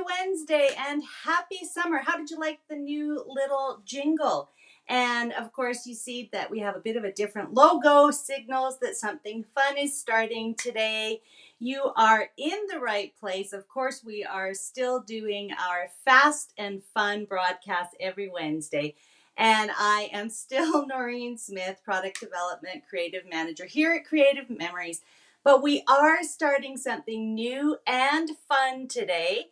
Wednesday and happy summer. How did you like the new little jingle? And of course, you see that we have a bit of a different logo, signals that something fun is starting today. You are in the right place. Of course, we are still doing our fast and fun broadcast every Wednesday. And I am still Noreen Smith, Product Development Creative Manager here at Creative Memories. But we are starting something new and fun today,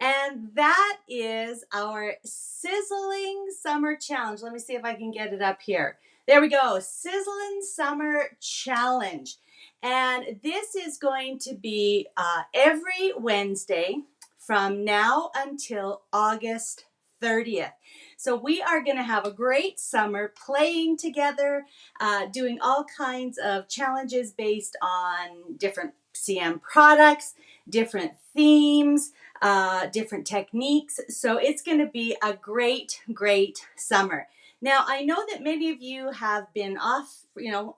and that is our Sizzling Summer Challenge. Let me see if I can get it up here. There we go, Sizzlin Summer Challenge. And this is going to be every Wednesday from now until August 30th. So we are going to have a great summer playing together, doing all kinds of challenges based on different CM products, different themes, different techniques. So it's going to be a great, great summer. Now, I know that many of you have been off,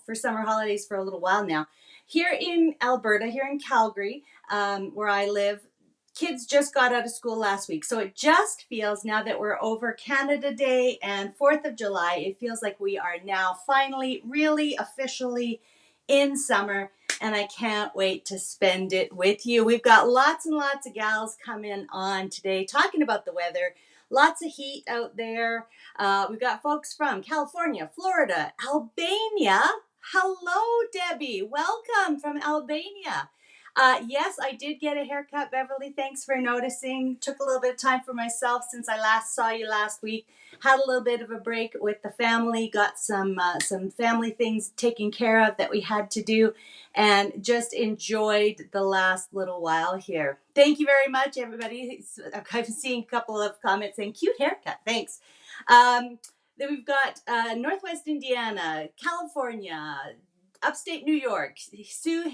for summer holidays for a little while now. Here in Alberta, here in Calgary, where I live, kids just got out of school last week. So it just feels, now that we're over Canada Day and 4th of July, it feels like we are now finally really officially in summer, and I can't wait to spend it with you. We've got lots and lots of gals coming on today talking about the weather. Lots of heat out there. We've got folks from California, Florida, Albania. Hello, Debbie. Welcome from Albania. Yes, I did get a haircut, Beverly. Thanks for noticing. Took a little bit of time for myself since I last saw you last week. Had a little bit of a break with the family. Got some family things taken care of that we had to do, and just enjoyed the last little while here. Thank you very much, everybody. I've seen a couple of comments saying, cute haircut. Thanks. Then we've got Northwest Indiana, California, upstate New York. Sue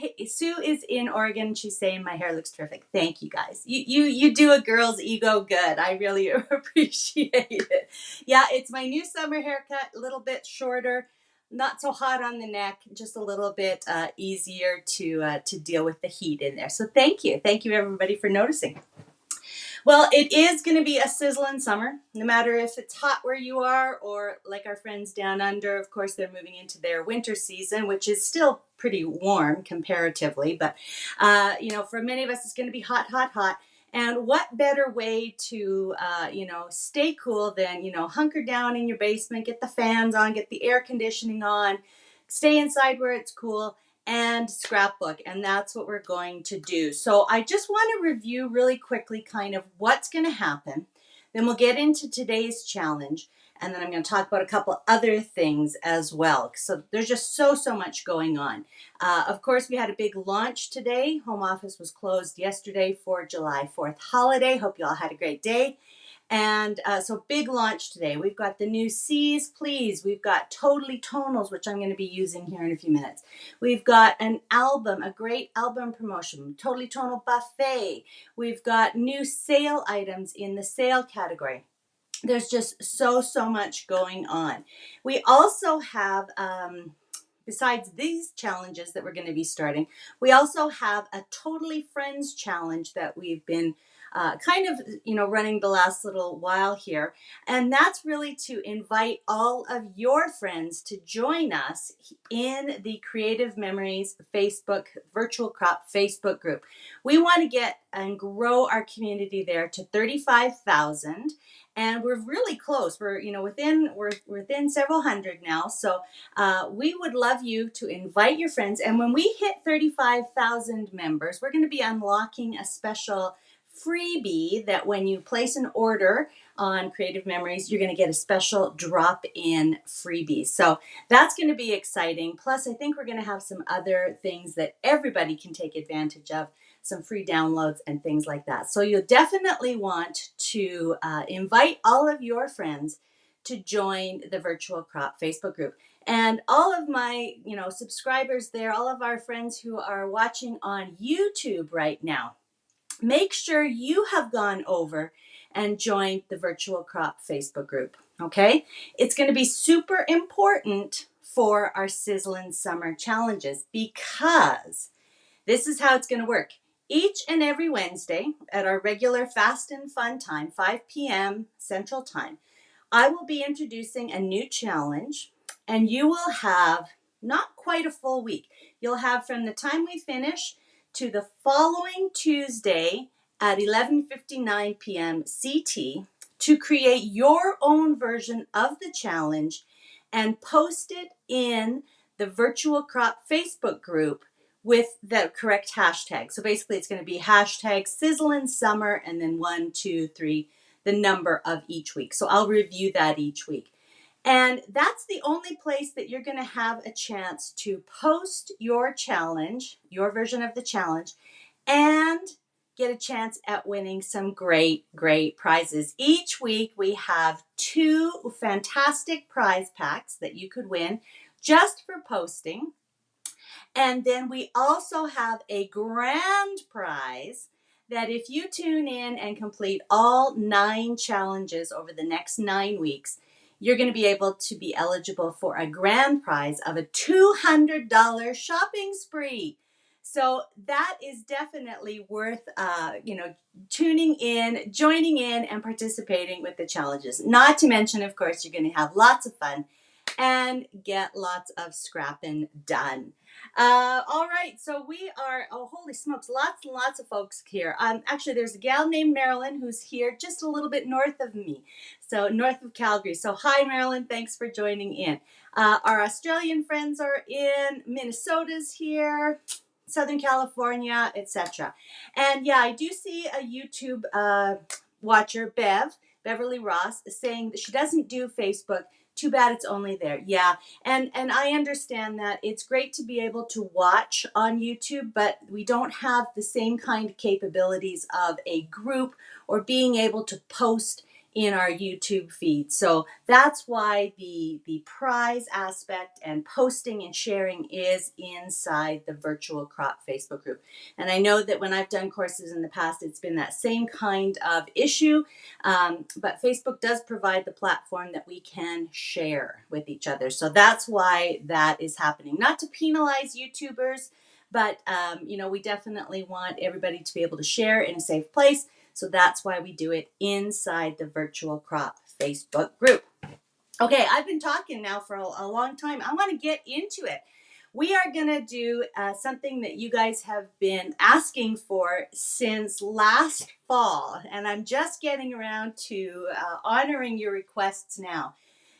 is in Oregon. She's saying my hair looks terrific. Thank you, guys. You do a girl's ego good. I really appreciate it. Yeah, it's my new summer haircut. A little bit shorter, not so hot on the neck, just a little bit easier to deal with the heat in there. So thank you everybody for noticing. Well, it is going to be a sizzling summer, no matter if it's hot where you are or like our friends down under. Of course, they're moving into their winter season, which is still pretty warm comparatively. But, for many of us, it's going to be hot, hot, hot. And what better way to, stay cool than, hunker down in your basement, get the fans on, get the air conditioning on, stay inside where it's cool, and scrapbook, and that's what we're going to do. So I just want to review really quickly kind of what's going to happen. Then we'll get into today's challenge, and then I'm going to talk about a couple other things as well. So there's just so much going on. Of course, we had a big launch today. Home office was closed yesterday for July 4th holiday. Hope you all had a great day. And so big launch today. We've got the new C's Please. We've got Totally Tonals, which I'm going to be using here in a few minutes. We've got an album, a great album promotion, Totally Tonal Buffet. We've got new sale items in the sale category. There's just so much going on. We also have, besides these challenges that we're going to be starting, we also have a Totally Friends challenge that we've been running the last little while here. And that's really to invite all of your friends to join us in the Creative Memories Facebook Virtual Crop Facebook group. We want to get and grow our community there to 35,000. And we're really close. We're within several hundred now. So we would love you to invite your friends. And when we hit 35,000 members, we're going to be unlocking a special freebie that when you place an order on Creative Memories, you're going to get a special drop-in freebie. So that's going to be exciting. Plus, I think we're going to have some other things that everybody can take advantage of, some free downloads and things like that. So you'll definitely want to invite all of your friends to join the Virtual Crop Facebook group. And all of my, subscribers there, all of our friends who are watching on YouTube right now, make sure you have gone over and joined the Virtual Crop Facebook group, okay? It's going to be super important for our Sizzlin Summer challenges, because this is how it's going to work. Each and every Wednesday at our regular Fast and Fun time, 5 p.m. Central Time, I will be introducing a new challenge, and you will have not quite a full week. You'll have from the time we finish to the following Tuesday at 11:59 p.m. CT to create your own version of the challenge and post it in the Virtual Crop Facebook group with the correct hashtag. So basically it's going to be hashtag Sizzlin Summer and then 1, 2, 3, the number of each week. So I'll review that each week. And that's the only place that you're going to have a chance to post your challenge, your version of the challenge, and get a chance at winning some great, great prizes. Each week we have 2 fantastic prize packs that you could win just for posting. And then we also have a grand prize that if you tune in and complete all 9 challenges over the next 9 weeks, you're going to be able to be eligible for a grand prize of a $200 shopping spree. So that is definitely worth, tuning in, joining in, and participating with the challenges. Not to mention, of course, you're going to have lots of fun and get lots of scrapping done. All right, so we are, oh, holy smokes, lots and lots of folks here. Actually, there's a gal named Marilyn who's here just a little bit north of me, so north of Calgary. So hi, Marilyn, thanks for joining in. Our Australian friends are in, Minnesota's here, Southern California, etc. And yeah, I do see a YouTube watcher, Beverly Ross, saying that she doesn't do Facebook. Too bad it's only there. Yeah, and I understand that. It's great to be able to watch on YouTube, but we don't have the same kind of capabilities of a group or being able to post in our YouTube feed. So that's why the prize aspect and posting and sharing is inside the Virtual Crop Facebook group. And I know that when I've done courses in the past, it's been that same kind of issue. But Facebook does provide the platform that we can share with each other. So that's why that is happening. Not to penalize YouTubers, but we definitely want everybody to be able to share in a safe place. So that's why we do it inside the Virtual Crop Facebook group. Okay, I've been talking now for a long time. I want to get into it. We are going to do something that you guys have been asking for since last fall, and I'm just getting around to honoring your requests now.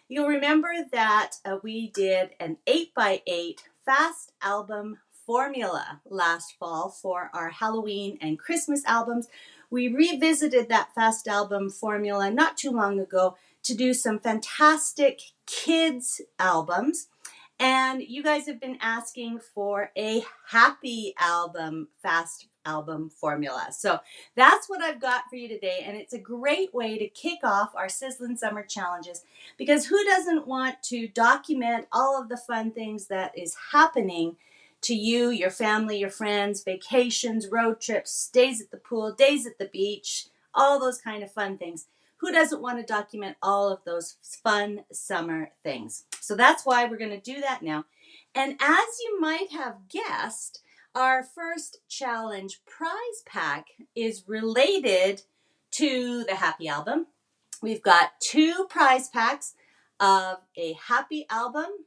You'll remember that we did an 8x8 fast album formula last fall for our Halloween and Christmas albums. We revisited that fast album formula not too long ago to do some fantastic kids albums. And you guys have been asking for a happy album, fast album formula. So that's what I've got for you today. And it's a great way to kick off our Sizzlin Summer challenges, because who doesn't want to document all of the fun things that is happening to you, your family, your friends, vacations, road trips, days at the pool, days at the beach, all those kind of fun things. Who doesn't want to document all of those fun summer things? So that's why we're going to do that now. And as you might have guessed, our first challenge prize pack is related to the Happy Album. We've got 2 prize packs of a Happy Album,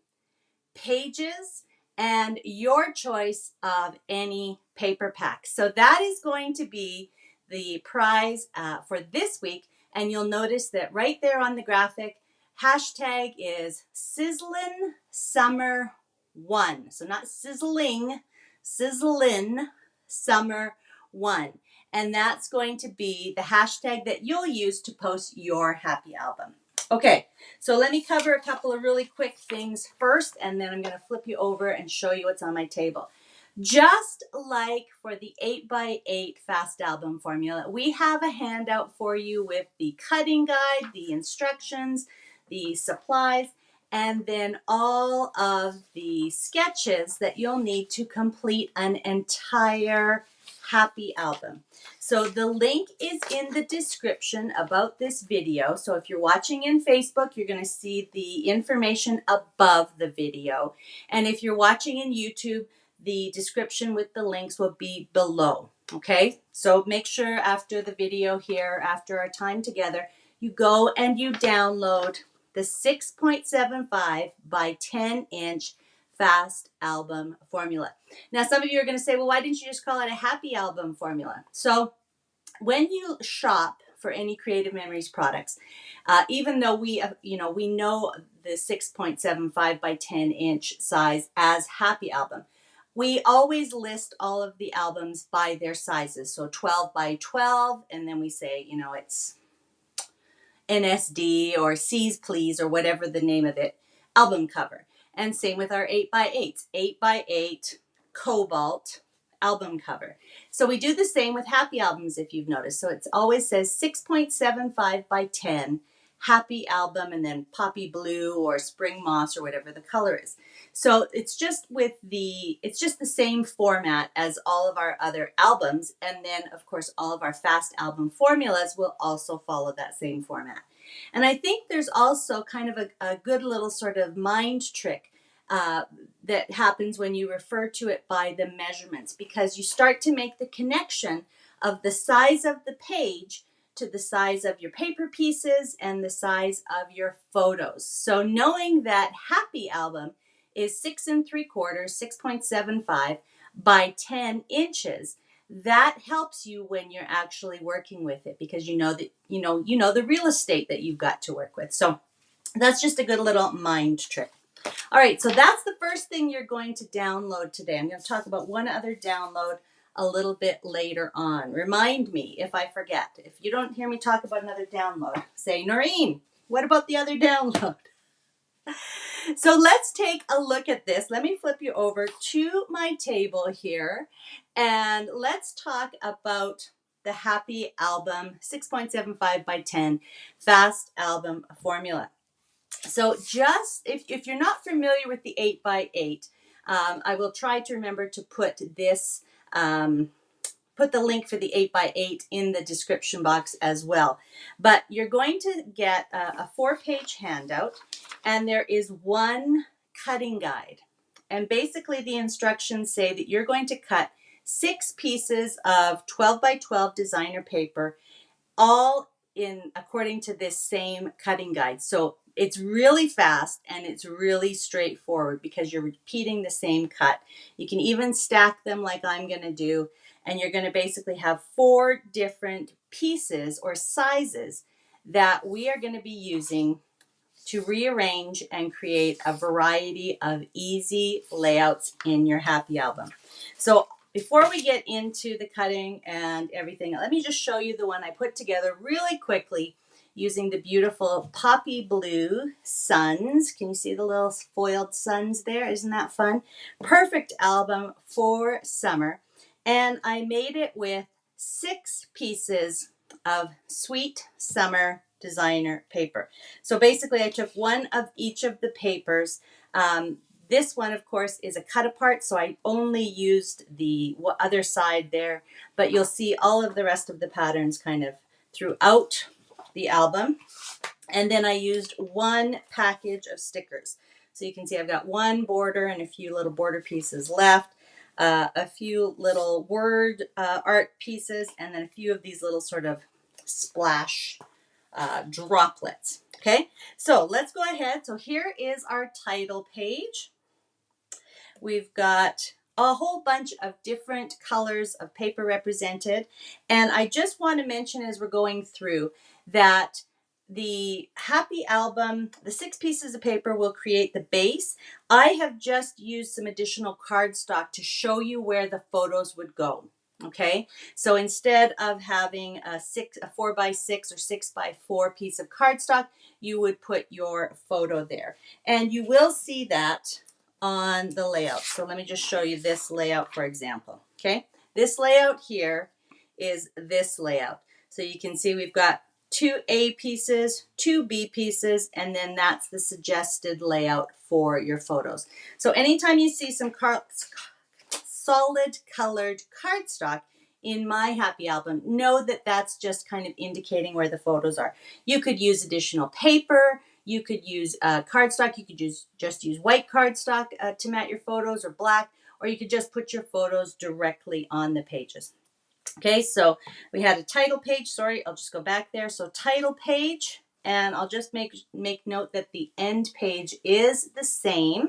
pages, and your choice of any paper pack. So that is going to be the prize for this week. And you'll notice that right there on the graphic, hashtag is Sizzlin Summer 1. So not sizzling, Sizzlin Summer 1. And that's going to be the hashtag that you'll use to post your happy album. Okay, so let me cover a couple of really quick things first, and then I'm going to flip you over and show you what's on my table. Just like for the 8x8 fast album formula, we have a handout for you with the cutting guide, the instructions, the supplies, and then all of the sketches that you'll need to complete an entire happy album. So the link is in the description about this video. So if you're watching in Facebook, you're going to see the information above the video. And if you're watching in YouTube, the description with the links will be below Okay, so make sure after the video here, after our time together, you go and you download the 6.75 by 10 inch fast album formula. Now, some of you are going to say, well, why didn't you just call it a happy album formula? So when you shop for any Creative Memories products, even though we know the 6.75 by 10 inch size as happy album, we always list all of the albums by their sizes. So 12 by 12, and then we say, it's NSD or C's Please or whatever the name of it, album cover. And same with our 8 by 8s, 8 by 8 Cobalt album cover. So we do the same with happy albums, if you've noticed. So it always says 6.75 by 10 happy album, and then poppy blue or spring moss or whatever the color is. So it's just the same format as all of our other albums. And then of course, all of our fast album formulas will also follow that same format. And I think there's also kind of a good little sort of mind trick that happens when you refer to it by the measurements, because you start to make the connection of the size of the page to the size of your paper pieces and the size of your photos. So knowing that happy album is 6 3/4, 6.75 by 10 inches, that helps you when you're actually working with it, because you know that you know the real estate that you've got to work with. So that's just a good little mind trick. All right, so that's the first thing you're going to download today. I'm going to talk about one other download a little bit later on. Remind me if I forget. If you don't hear me talk about another download, say, Noreen, what about the other download? So let's take a look at this. Let me flip you over to my table here, and let's talk about the Happy Album 6.75 by 10 Fast Album Formula. So just if you're not familiar with the 8 by 8, I will try to remember to put this put the link for the 8 by 8 in the description box as well. But you're going to get a 4-page handout, and there is one cutting guide. And basically the instructions say that you're going to cut 6 pieces of 12 by 12 designer paper, all in according to this same cutting guide. So it's really fast and it's really straightforward because you're repeating the same cut. You can even stack them like I'm going to do, and you're going to basically have 4 different pieces or sizes that we are going to be using to rearrange and create a variety of easy layouts in your happy album. So before we get into the cutting and everything, let me just show you the one I put together really quickly using the beautiful poppy blue suns. Can you see the little foiled suns there? Isn't that fun? Perfect album for summer. And I made it with 6 pieces of sweet summer designer paper. So basically I took one of each of the papers. This one, of course, is a cut apart, so I only used the other side there, but you'll see all of the rest of the patterns kind of throughout the album. And then I used one package of stickers. So you can see I've got one border and a few little border pieces left, a few little word art pieces, and then a few of these little sort of splash droplets. Okay, so let's go ahead. So here is our title page. We've got a whole bunch of different colors of paper represented. And I just want to mention as we're going through that the happy album, the 6 pieces of paper will create the base. I have just used some additional cardstock to show you where the photos would go. Okay, so instead of having a 4 by 6 or 6 by 4 piece of cardstock, you would put your photo there. And you will see that on the layout. So let me just show you this layout, for example. Okay, this layout here is this layout. So you can see we've got 2 A pieces, 2 B pieces, and then that's the suggested layout for your photos. So anytime you see some solid colored cardstock in my happy album, know that that's just kind of indicating where the photos are. You could use additional paper, you could use cardstock, you could just use white cardstock to mat your photos, or black, or you could just put your photos directly on the pages. Okay, so we had a title page. Sorry, I'll just go back there. So title page, and I'll just make note that the end page is the same.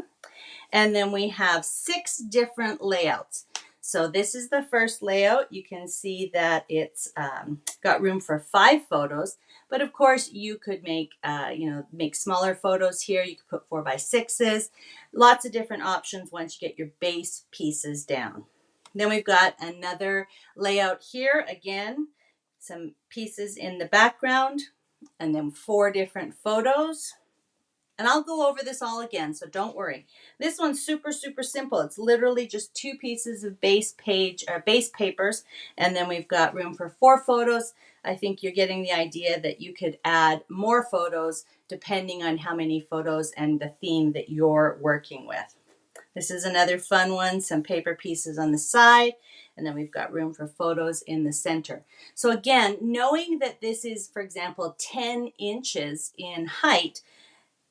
And then we have 6 different layouts. So this is the first layout. You can see that it's got room for 5 photos. But of course, you could make, make smaller photos here. You could put 4 by 6s. Lots of different options once you get your base pieces down. Then we've got another layout here. Again, some pieces in the background, and then 4 different photos. And I'll go over this all again, so don't worry. This one's super, super simple. It's literally just 2 pieces of base papers, and then we've got room for 4 photos. I think you're getting the idea that you could add more photos depending on how many photos and the theme that you're working with. This is another fun one, some paper pieces on the side, and then we've got room for photos in the center. So again, knowing that this is, for example, 10 inches in height,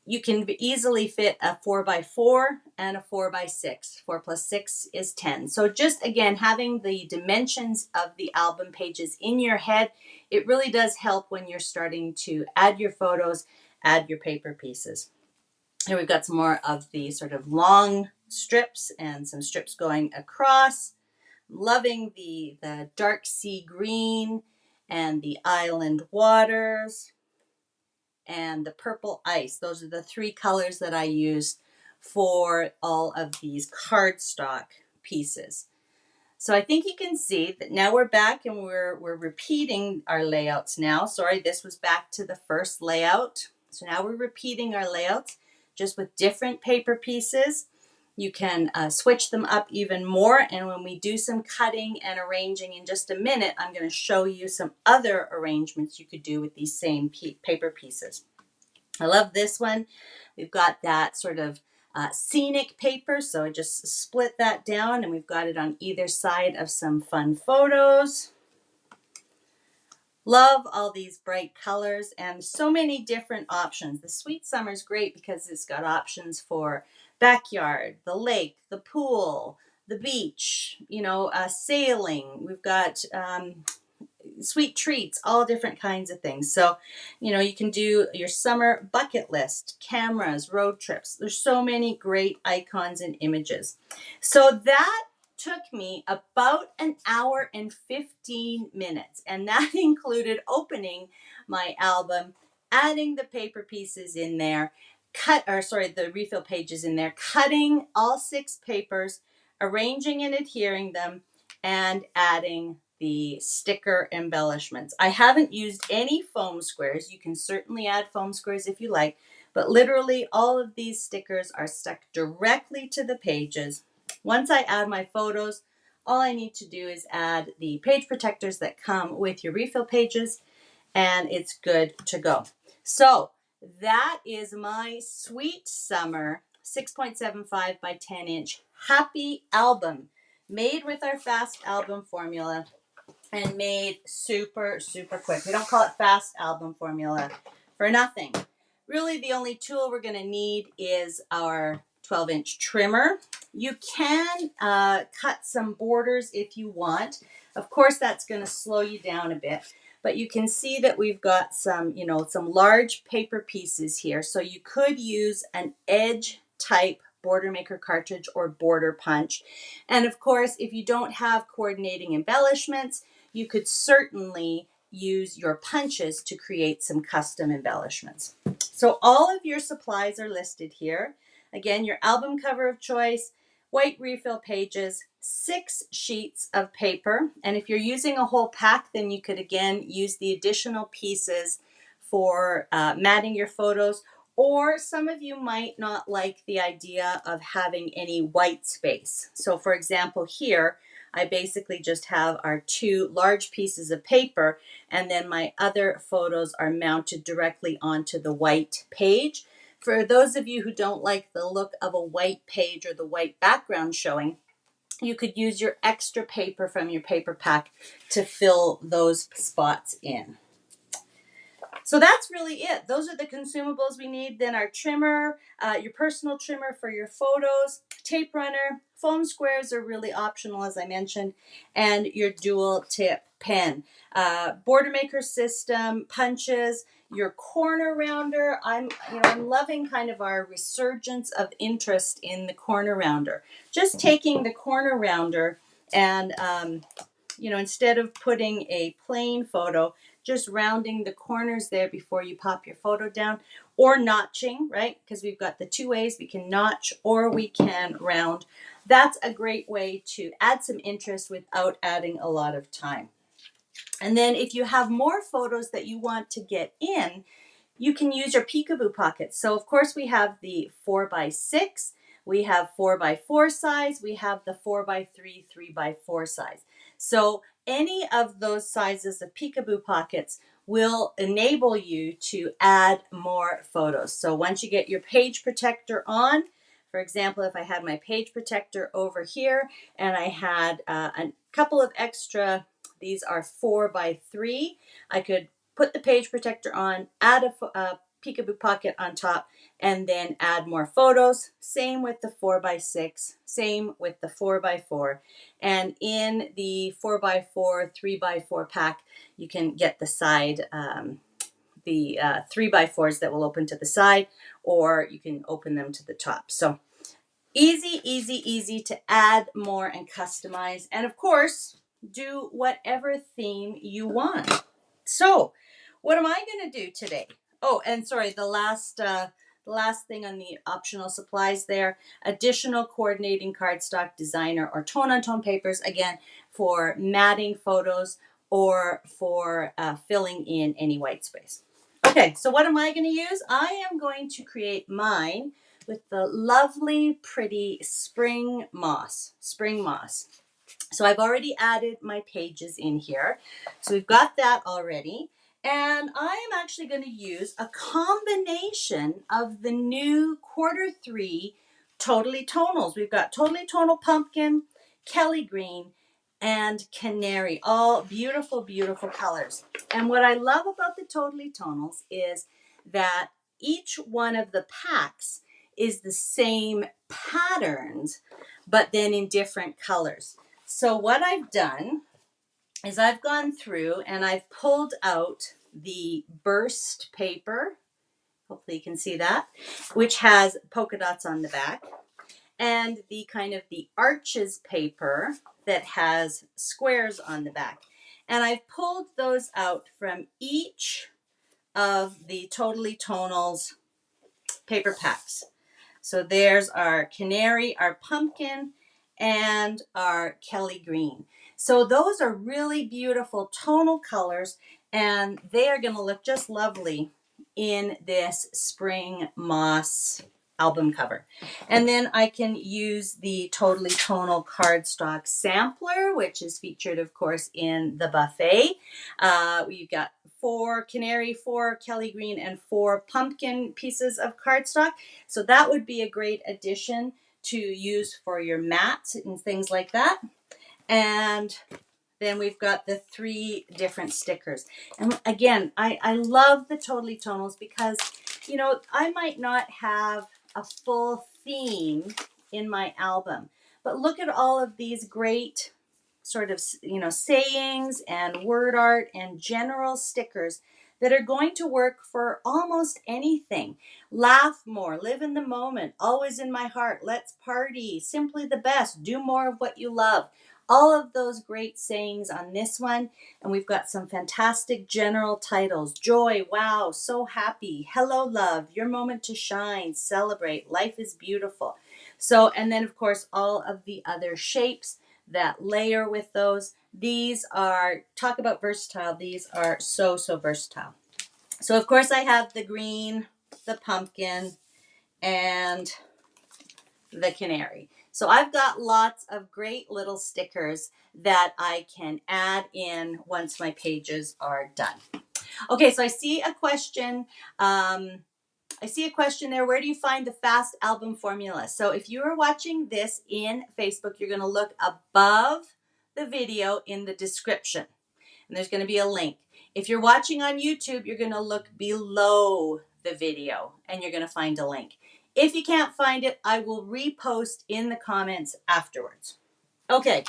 you can easily fit a 4 by 4 and a 4 by 6. 4 plus 6 is 10. So just again, having the dimensions of the album pages in your head, it really does help when you're starting to add your photos, add your paper pieces. Here we've got some more of the sort of long strips and some strips going across. Loving the dark sea green and the island waters and the purple ice. Those are the 3 colors that I used for all of these cardstock pieces. So I think you can see that now we're back and we're repeating our layouts now. Sorry, this was back to the first layout. So now we're repeating our layouts just with different paper pieces. You can switch them up even more, and when we do some cutting and arranging in just a minute, I'm going to show you some other arrangements you could do with these same paper pieces. I love this one. We've got that sort of scenic paper, so I just split that down, and we've got it on either side of some fun photos. Love all these bright colors and so many different options. The Sweet Summer is great because it's got options for backyard, the lake, the pool, the beach, sailing. We've got sweet treats, all different kinds of things. So, you can do your summer bucket list, cameras, road trips. There's so many great icons and images. So that took me about an hour and 15 minutes, and that included opening my album, adding the paper pieces in there, the refill pages in there, cutting all 6 papers, arranging and adhering them, and adding the sticker embellishments. I haven't used any foam squares. You can certainly add foam squares if you like, but literally all of these stickers are stuck directly to the pages. Once I add my photos, all I need to do is add the page protectors that come with your refill pages, and it's good to go. So that is my Sweet Summer 6.75 by 10 inch happy album, made with our fast album formula and made super, super quick. We don't call it fast album formula for nothing. Really, the only tool we're going to need is our 12-inch trimmer. You can cut some borders if you want. Of course, that's going to slow you down a bit. But you can see that we've got some large paper pieces here. So you could use an edge type border maker cartridge or border punch. And of course, if you don't have coordinating embellishments, you could certainly use your punches to create some custom embellishments. So all of your supplies are listed here. Again, your album cover of choice, white refill pages, 6 sheets of paper. And if you're using a whole pack, then you could again use the additional pieces for matting your photos. Or some of you might not like the idea of having any white space. So for example, here, I basically just have our 2 large pieces of paper, and then my other photos are mounted directly onto the white page. For those of you who don't like the look of a white page or the white background showing, you could use your extra paper from your paper pack to fill those spots in. So that's really it. Those are the consumables we need. Then our trimmer, your personal trimmer for your photos, tape runner, foam squares are really optional, as I mentioned, and your dual tip pen. Border maker system, punches, your corner rounder. I'm loving kind of our resurgence of interest in the corner rounder. Just taking the corner rounder and instead of putting a plain photo, just rounding the corners there before you pop your photo down, or notching, right? Because we've got the two ways we can notch or we can round. That's a great way to add some interest without adding a lot of time. And then if you have more photos that you want to get in, you can use your peekaboo pockets. So of course we have the 4x6, we have 4x4 size, we have the 4x3, 3x4 size. So any of those sizes of peekaboo pockets will enable you to add more photos. So once you get your page protector on, for example, if I had my page protector over here and I had a couple of extra, these are 4x3, I could put the page protector on, add a peekaboo pocket on top, and then add more photos. Same with the 4x6, same with the 4x4. And in the 4x4, 3x4 pack, you can get the side, the 3x4s that will open to the side, or you can open them to the top. So easy, easy, easy to add more and customize. And of course, do whatever theme you want. So, what am I going to do today? Oh, and sorry, the last thing on the optional supplies there, additional coordinating cardstock, designer, or tone-on-tone papers, again, for matting photos or for filling in any white space. Okay, so what am I going to use? I am going to create mine with the lovely, pretty spring moss. So I've already added my pages in here. So we've got that already. And I am actually going to use a combination of the new Q3 Totally Tonals. We've got Totally Tonal Pumpkin, Kelly Green, and Canary. All beautiful, beautiful colors. And what I love about the Totally Tonals is that each one of the packs is the same patterns, but then in different colors. So what I've done is I've gone through and I've pulled out the burst paper. Hopefully you can see that, which has polka dots on the back, and the kind of the arches paper that has squares on the back. And I've pulled those out from each of the Totally Tonals paper packs. So there's our canary, our pumpkin, and our Kelly green. So those are really beautiful tonal colors, and they are going to look just lovely in this spring moss album cover. And then I can use the Totally Tonal cardstock sampler, which is featured, of course, in the buffet. We've got 4 canary, 4 Kelly green, and 4 pumpkin pieces of cardstock. So that would be a great addition to use for your mats and things like that. And then we've got the 3 different stickers. And again, I love the Totally Tonals because, I might not have a full theme in my album, but look at all of these great sort of, sayings and word art and general stickers that are going to work for almost anything. Laugh more, live in the moment, always in my heart, let's party, simply the best, do more of what you love. All of those great sayings on this one. And we've got some fantastic general titles. Joy, wow, so happy, hello love, your moment to shine, celebrate, life is beautiful. So, and then of course, all of the other shapes that layer with those. These are, talk about versatile, these are so, so versatile. So of course I have the green, the pumpkin, and the canary. So I've got lots of great little stickers that I can add in once my pages are done. Okay, so I see a question. There. Where do you find the fast album formula? So if you are watching this in Facebook, you're going to look above the video in the description. And there's going to be a link. If you're watching on YouTube, you're going to look below the video and you're going to find a link. If you can't find it, I will repost in the comments afterwards. Okay,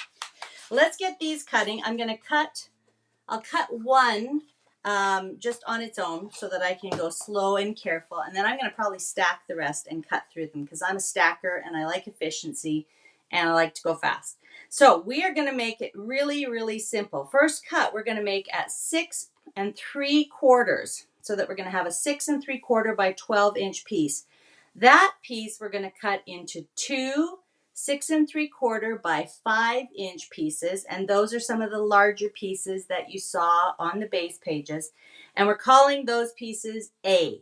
let's get these cutting. I'll cut one just on its own so that I can go slow and careful. And then I'm going to probably stack the rest and cut through them because I'm a stacker and I like efficiency and I like to go fast. So we are going to make it really, really simple. First cut, we're going to make at 6 3/4 so that we're going to have a 6 3/4 by 12-inch piece. That piece we're going to cut into 2 6 3/4 by 5-inch pieces, and those are some of the larger pieces that you saw on the base pages, and we're calling those pieces A.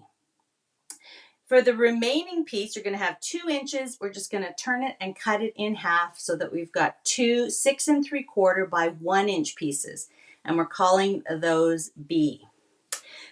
For the remaining piece, you're going to have 2 inches. We're just going to turn it and cut it in half so that we've got 2 6 3/4 by 1-inch pieces, and we're calling those B.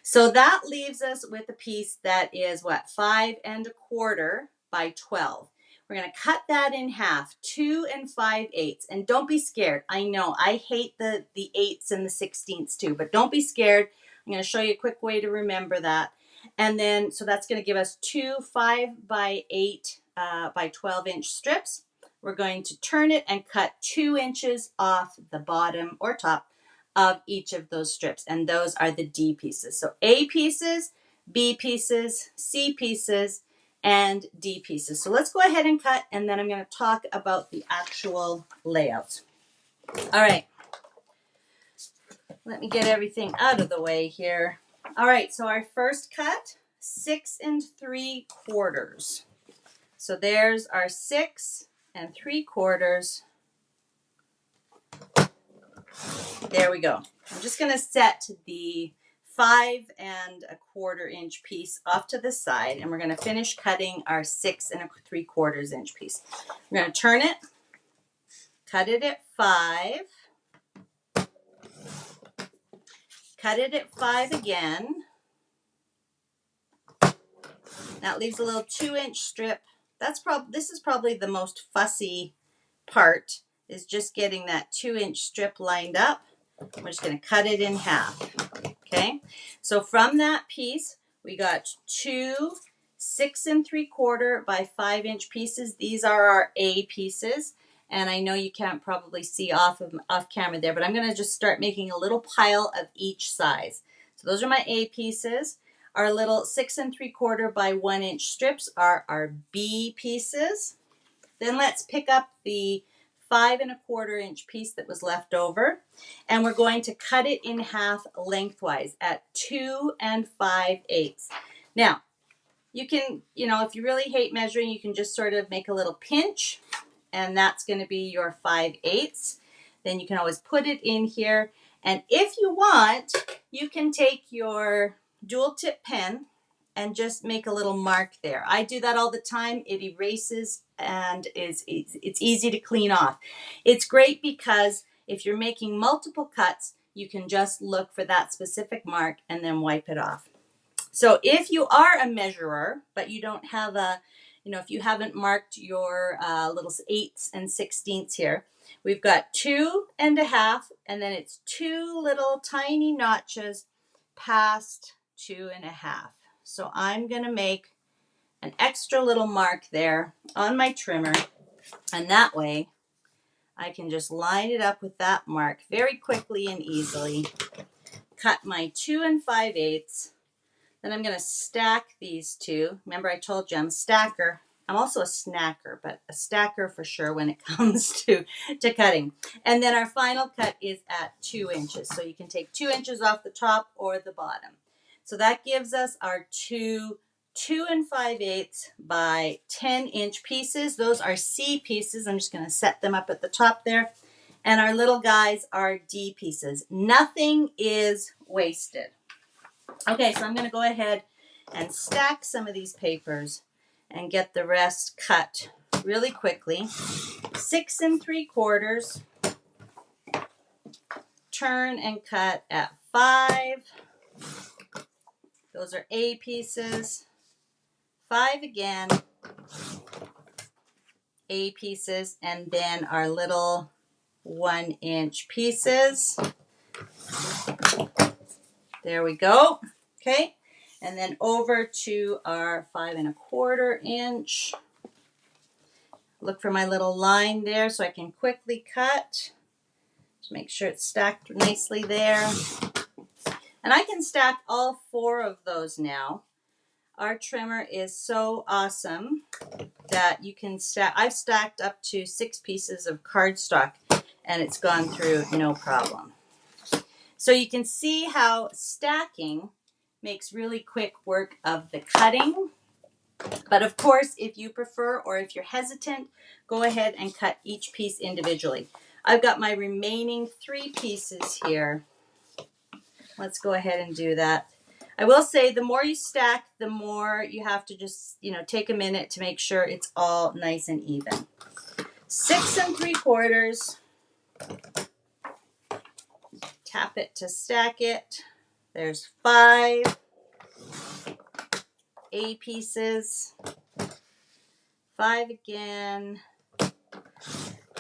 So that leaves us with a piece that is 5 1/4 by 12. We're going to cut that in half, 2 5/8. And don't be scared. I know I hate the 8ths and the 16ths too, but don't be scared. I'm going to show you a quick way to remember that. And then, so that's going to give us 2 5 by 8 by 12-inch strips. We're going to turn it and cut 2 inches off the bottom or top of each of those strips, and those are the D pieces. So A pieces, B pieces, C pieces, and D pieces. So let's go ahead and cut, and then I'm going to talk about the actual layouts. All right, let me get everything out of the way here. All right, so our first cut, 6 3/4. So there's our 6 3/4. There we go. I'm just going to set the 5 1/4 inch piece off to the side, and we're going to finish cutting our 6 3/4 inch piece. We're going to turn it, cut it at 5, cut it at 5 again. That leaves a little 2-inch strip. This is probably the most fussy part, is just getting that 2-inch strip lined up. We're just going to cut it in half. Okay, so from that piece, we got 2 6 3/4 by 5-inch pieces. These are our A pieces, and I know you can't probably see off camera there, but I'm going to just start making a little pile of each size. So those are my A pieces. Our little 6 3/4 by 1-inch strips are our B pieces. Then let's pick up the 5 1/4 inch piece that was left over, and we're going to cut it in half lengthwise at 2 5/8. Now, you can, if you really hate measuring, you can just sort of make a little pinch, and that's going to be your 5/8. Then you can always put it in here, and if you want, you can take your dual tip pen and just make a little mark there. I do that all the time. It erases and it's easy to clean off. It's great because if you're making multiple cuts, you can just look for that specific mark and then wipe it off. So if you are a measurer, but you don't have if you haven't marked your little 8ths and 16ths here, we've got 2 1/2, and then it's 2 little tiny notches past 2 1/2. So I'm going to make an extra little mark there on my trimmer, and that way I can just line it up with that mark very quickly and easily. Cut my 2 5/8. Then I'm going to stack these two. Remember, I told you I'm a stacker. I'm also a snacker, but a stacker for sure when it comes to cutting. And then our final cut is at 2 inches. So you can take 2 inches off the top or the bottom. So that gives us our 2 5/8 by 10-inch pieces. Those are C pieces. I'm just going to set them up at the top there. And our little guys are D pieces. Nothing is wasted. Okay, so I'm going to go ahead and stack some of these papers and get the rest cut really quickly. 6 3/4. Turn and cut at 5. Those are A pieces. 5 again. A pieces, and then our little 1-inch pieces. There we go. Okay. And then over to our 5 1/4 inch. Look for my little line there so I can quickly cut. Just make sure it's stacked nicely there. And I can stack all 4 of those now. Our trimmer is so awesome that you can stack. I've stacked up to 6 pieces of cardstock and it's gone through no problem. So you can see how stacking makes really quick work of the cutting. But of course, if you prefer or if you're hesitant, go ahead and cut each piece individually. I've got my remaining 3 pieces here. Let's go ahead and do that. I will say the more you stack, the more you have to just, take a minute to make sure it's all nice and even. 6 3/4. Tap it to stack it. There's 5 A pieces. 5 again.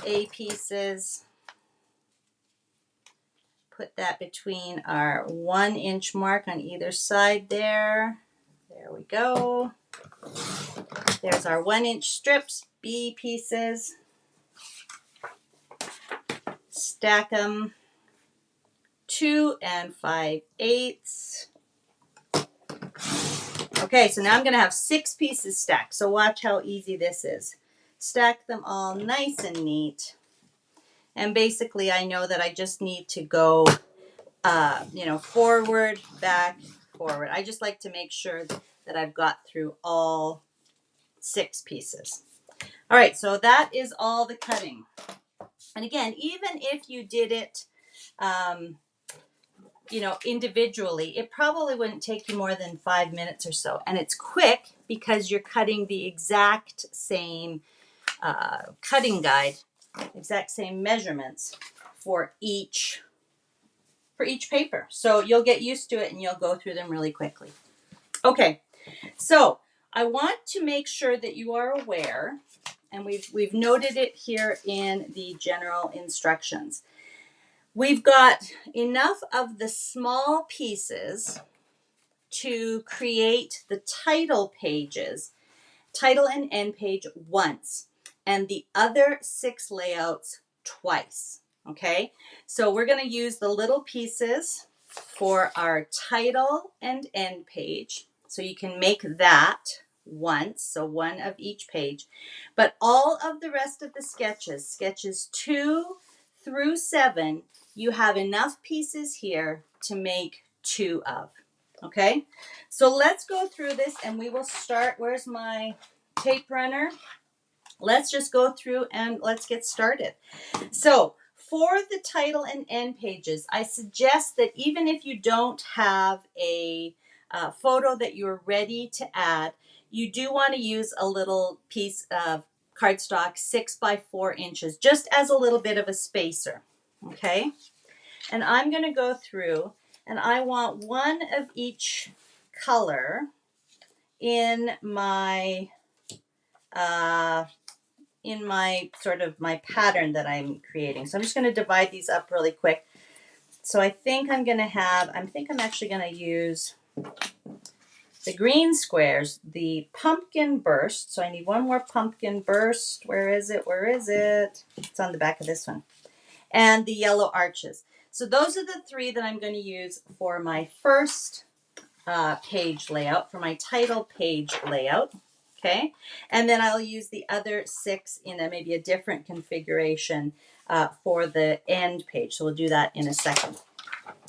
A pieces. Put that between our 1 inch mark on either side there. There we go. There's our 1 inch strips, B pieces. Stack them 2 5/8. Okay, so now I'm going to have 6 pieces stacked. So watch how easy this is. Stack them all nice and neat. And basically I know that I just need to go, forward, back, forward. I just like to make sure that I've got through all 6 pieces. All right, so that is all the cutting. And again, even if you did it, individually, it probably wouldn't take you more than 5 minutes or so. And it's quick because you're cutting the exact same cutting guide, exact same measurements for each paper. So you'll get used to it and you'll go through them really quickly. Okay, so I want to make sure that you are aware, and we've noted it here in the general instructions. We've got enough of the small pieces to create the title pages, title and end page once, and the other 6 layouts twice. Okay, so we're going to use the little pieces for our title and end page. So you can make that once, so 1 of each page. But all of the rest of the sketches 2 through 7, you have enough pieces here to make 2 of. Okay, so let's go through this and we will start. Where's my tape runner? Let's just go through and let's get started. So for the title and end pages, I suggest that even if you don't have a photo that you're ready to add, you do want to use a little piece of cardstock 6 by 4 inches, just as a little bit of a spacer. Okay, and I'm going to go through and I want 1 of each color in my sort of my pattern that I'm creating. So I'm just going to divide these up really quick. So I think I'm actually going to use the green squares, the pumpkin burst. So I need 1 more pumpkin burst. Where is it? It's on the back of this one. And the yellow arches. So those are the 3 that I'm going to use for my first page layout, for my title page layout. Okay, and then I'll use the other 6 in maybe a different configuration for the end page. So we'll do that in a second.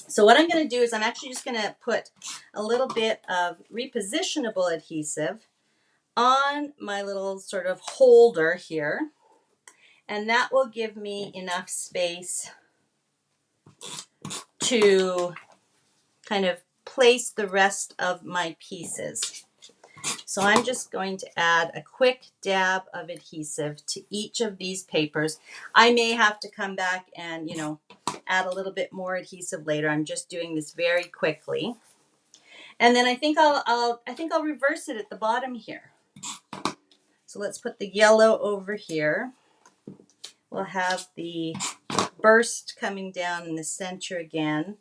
So what I'm going to do is I'm actually just going to put a little bit of repositionable adhesive on my little sort of holder here. And that will give me enough space to kind of place the rest of my pieces. So I'm just going to add a quick dab of adhesive to each of these papers. I may have to come back and, add a little bit more adhesive later. I'm just doing this very quickly. And then I think I'll reverse it at the bottom here. So let's put the yellow over here. We'll have the burst coming down in the center again.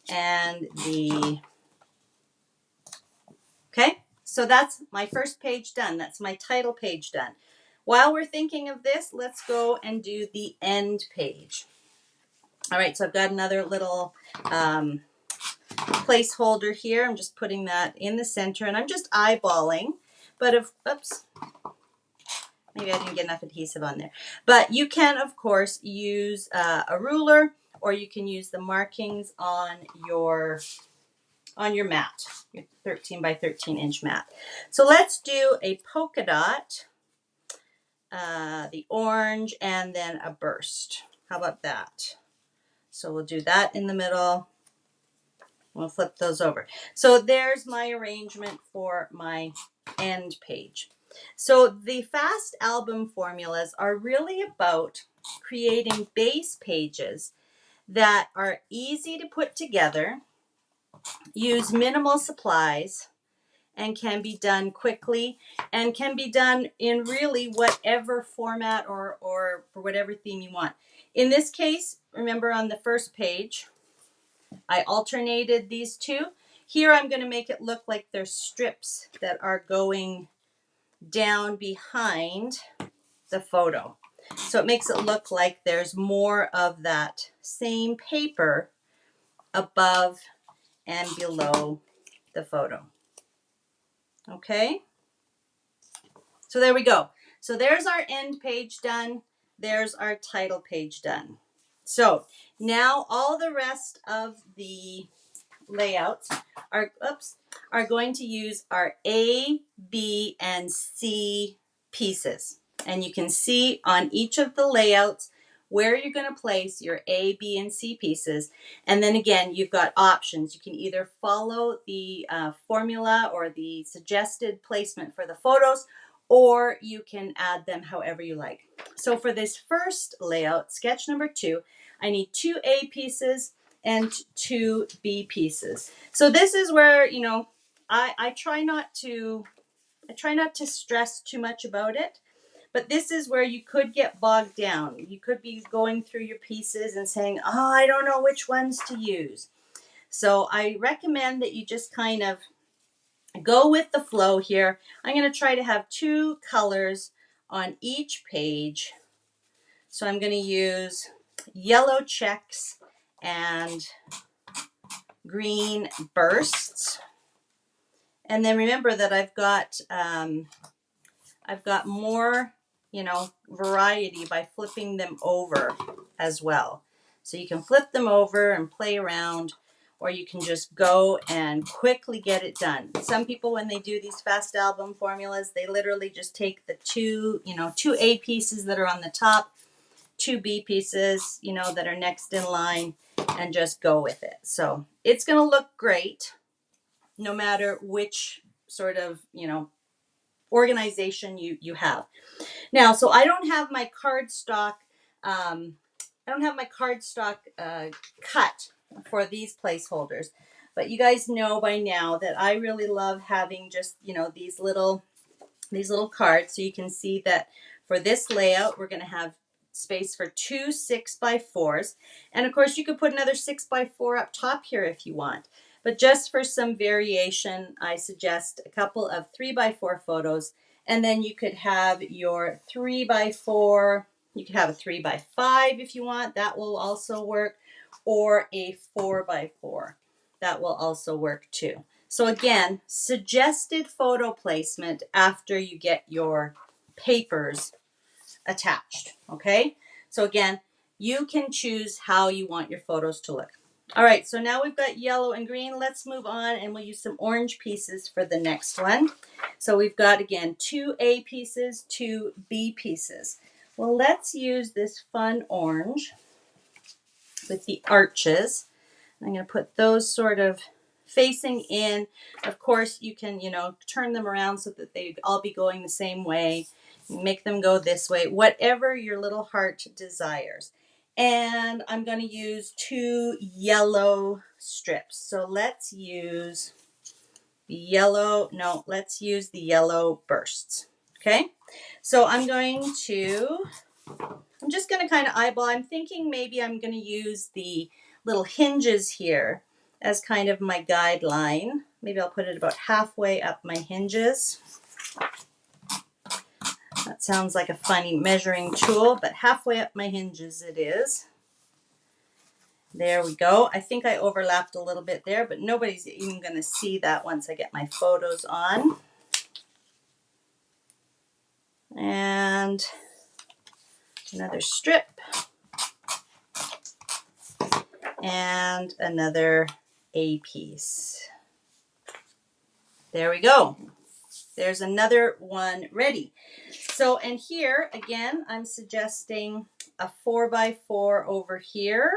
and the, okay, so that's my first page done. That's my title page done. While we're thinking of this, let's go and do the end page. All right, so I've got another little placeholder here. I'm just putting that in the center, and I'm just eyeballing. But if, oops, maybe I didn't get enough adhesive on there. But you can, of course, use a ruler, or you can use the markings on your mat, your 13 by 13 inch mat. So let's do a polka dot, the orange, and then a burst. How about that? So we'll do that in the middle. We'll flip those over. So there's my arrangement for my end page. So the fast album formulas are really about creating base pages that are easy to put together, use minimal supplies, and can be done quickly, and can be done in really whatever format or for whatever theme you want. In this case, remember on the first page, I alternated these two. Here I'm going to make it look like there's strips that are going down behind the photo. So it makes it look like there's more of that same paper above and below the photo. Okay? So there we go. So there's our end page done. There's our title page done. So now all the rest of the layouts are going to use our A, B, and C pieces. And you can see on each of the layouts where you're going to place your A, B, and C pieces. And then again, you've got options. You can either follow the formula or the suggested placement for the photos, or you can add them however you like. So for this first layout, sketch number 2, I need 2 A pieces and 2 B pieces. So this is where, you know, I try not to stress too much about it, but this is where you could get bogged down. You could be going through your pieces and saying, oh, I don't know which ones to use. So I recommend that you just kind of go with the flow here. I'm going to try to have 2 colors on each page. So I'm going to use yellow checks and green bursts. And then remember that I've got more, you know, variety by flipping them over as well. So you can flip them over and play around, or you can just go and quickly get it done. Some people, when they do these fast album formulas, they literally just take the 2 A pieces that are on the top, 2 B pieces, you know, that are next in line, and just go with it. So it's going to look great no matter which sort of, you know, organization you have. Now, so I don't have my cardstock cut for these placeholders, but you guys know by now that I really love having just, you know, these little cards. So you can see that for this layout, we're going to have space for 2 6x4s. And of course, you could put another 6x4 up top here if you want. But just for some variation, I suggest a couple of 3x4 photos. And then you could have your 3x4. You could have a 3x5 if you want. That will also work. Or a 4x4. That will also work too. So again, suggested photo placement after you get your papers attached, okay? So again, you can choose how you want your photos to look. All right, so now we've got yellow and green. Let's move on, and we'll use some orange pieces for the next one. So we've got, again, 2 A pieces, 2 B pieces. Well, let's use this fun orange with the arches. I'm going to put those sort of facing in. Of course, you can, you know, turn them around so that they all be going the same way. Make them go this way, whatever your little heart desires. And I'm going to use 2 yellow strips. So let's use the yellow, no, let's use the yellow bursts. Okay, so I'm just going to kind of eyeball. I'm thinking maybe I'm going to use the little hinges here as kind of my guideline. Maybe I'll put it about halfway up my hinges. That sounds like a funny measuring tool, but halfway up my hinges it is. There we go. I think I overlapped a little bit there, but nobody's even going to see that once I get my photos on. And another strip. And another A piece. There we go. There's another one ready. So, and here again, I'm suggesting a 4x4 over here.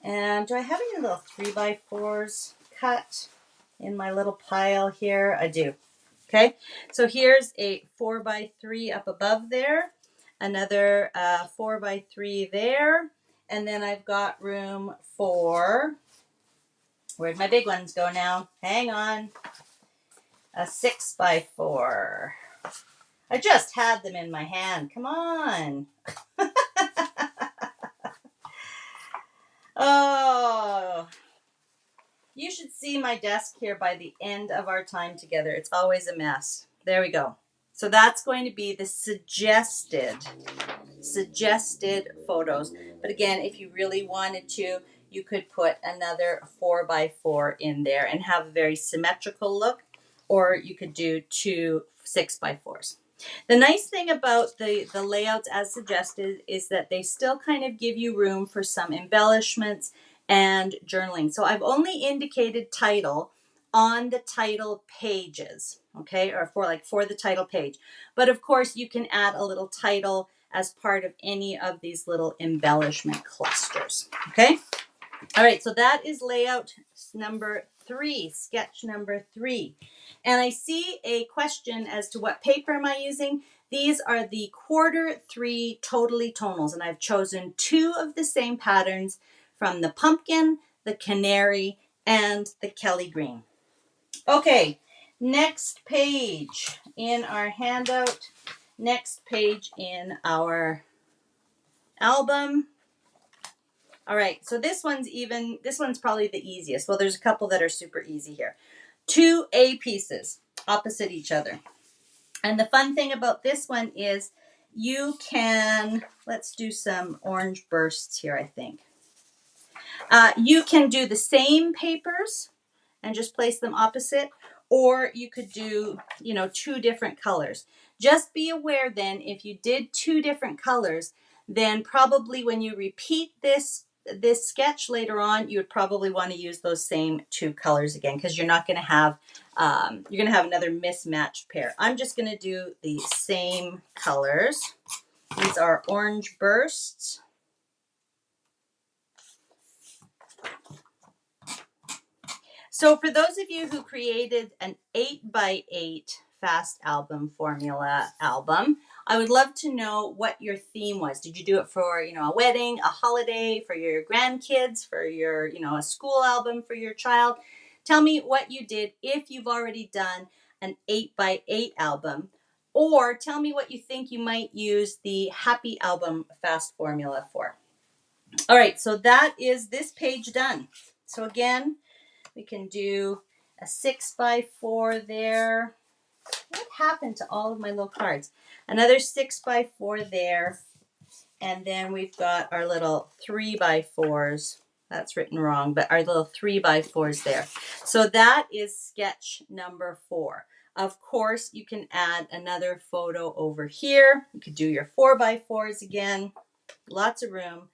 And do I have any little 3x4s cut in my little pile here? I do. Okay, so here's a 4x3 up above there, another 4x3 there, and then I've got room for, where'd my big ones go now? Hang on, a 6x4. I just had them in my hand. Come on. Oh, you should see my desk here by the end of our time together. It's always a mess. There we go. So that's going to be the suggested photos. But again, if you really wanted to, you could put another 4x4 in there and have a very symmetrical look, or you could do two 6x4s. The nice thing about the layouts as suggested is that they still kind of give you room for some embellishments and journaling. So I've only indicated title on the title pages, okay, or for the title page. But of course, you can add a little title as part of any of these little embellishment clusters, okay? All right, so that is layout number 3, sketch number 3. And I see a question as to what paper am I using. These are the Q3 Totally Tonals, and I've chosen 2 of the same patterns from the pumpkin, the canary, and the Kelly green. Okay, next page in our handout, next page in our album. All right, so this one's probably the easiest. Well, there's a couple that are super easy here. 2 A pieces opposite each other. And the fun thing about this one is you can, let's do some orange bursts here, I think. You can do the same papers and just place them opposite, or you could do, 2 different colors. Just be aware then, if you did 2 different colors, then probably when you repeat this sketch later on, you would probably want to use those same 2 colors again, because you're not going to have, you're going to have another mismatched pair. I'm just going to do the same colors. These are orange bursts. So for those of you who created an 8x8 fast album formula album, I would love to know what your theme was. Did you do it for, a wedding, a holiday, for your grandkids, for your, a school album for your child? Tell me what you did if you've already done an 8x8 album, or tell me what you think you might use the Happy Album fast formula for. All right, so that is this page done. So again, we can do a 6x4 there. What happened to all of my little cards? Another 6x4 there. And then we've got our little 3x4s. That's written wrong, but our little 3x4s there. So that is sketch number 4. Of course, you can add another photo over here. You could do your 4x4s again. Lots of room.